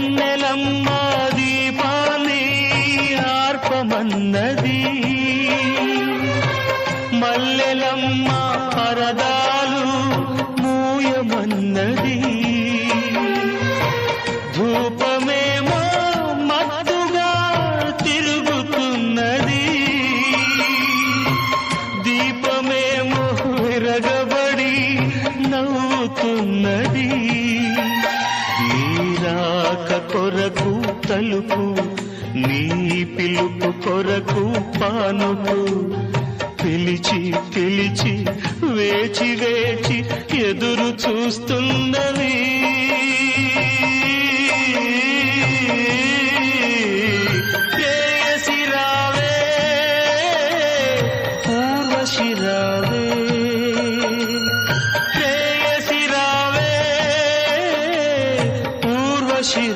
వెన్నెలమ్మ దీపాన్ని ఆర్పమన్నది, మల్లెలమ్మ పరదాలు మూయమన్నది, ధూపమేమో మత్తుగా తిరుగుతున్నది, దీపమేమో విరగబడి నవ్వుతున్నది. నీరాక కొరకు తలుపు, నీ పిలుపు కొరకు పానుపు, పిలిచి పిలిచి వేచి వేచి ఎదురు చూస్తున్నది.